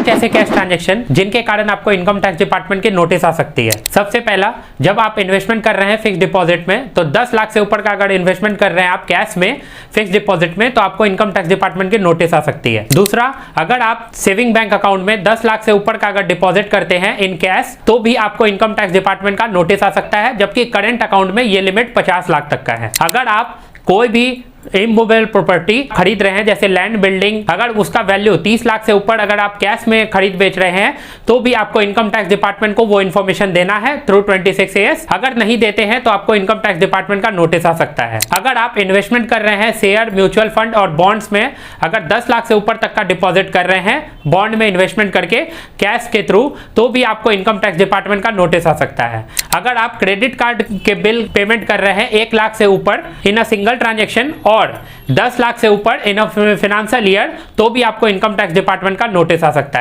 पांच ऐसे cash transaction जिनके कारण आपको इनकम टैक्स डिपार्टमेंट की नोटिस आ सकती है। सबसे पहला, जब आप इन्वेस्टमेंट कर रहे हैं फिक्स डिपॉजिट में, तो 10 लाख से ऊपर का अगर इन्वेस्टमेंट कर रहे हैं आप कैश में फिक्स डिपॉजिट में, तो आपको इनकम टैक्स डिपार्टमेंट की नोटिस आ सकती है। दूसरा, अगर आप सेविंग बैंक अकाउंट में 10 लाख से ऊपर का अगर डिपॉजिट करते हैं इन कैश, तो भी आपको इनकम टैक्स डिपार्टमेंट का नोटिस आ सकता है, जबकि करंट अकाउंट में ये लिमिट 50 लाख तक का है। अगर आप कोई भी इमूवेबल प्रॉपर्टी खरीद रहे हैं, जैसे लैंड बिल्डिंग, अगर उसका वैल्यू 30 लाख से ऊपर अगर आप कैश में खरीद बेच रहे हैं, तो भी आपको इनकम टैक्स डिपार्टमेंट को वो इन्फॉर्मेशन देना है थ्रू 26AS। अगर नहीं देते हैं तो आपको इनकम टैक्स डिपार्टमेंट का नोटिस आ सकता है। अगर आप इन्वेस्टमेंट कर रहे हैं शेयर, म्यूचुअल फंड और बॉन्ड्स में, अगर 10 लाख से ऊपर तक का डिपॉजिट कर रहे हैं बॉन्ड में इन्वेस्टमेंट करके कैश के थ्रू, तो भी आपको इनकम टैक्स डिपार्टमेंट का नोटिस आ सकता है। अगर आप क्रेडिट कार्ड के बिल पेमेंट कर रहे हैं 1 लाख से ऊपर इन अ सिंगल ट्रांजेक्शन और 10 लाख से ऊपर इन अ फाइनेंशियल ईयर, तो भी आपको इनकम टैक्स डिपार्टमेंट का नोटिस आ सकता है।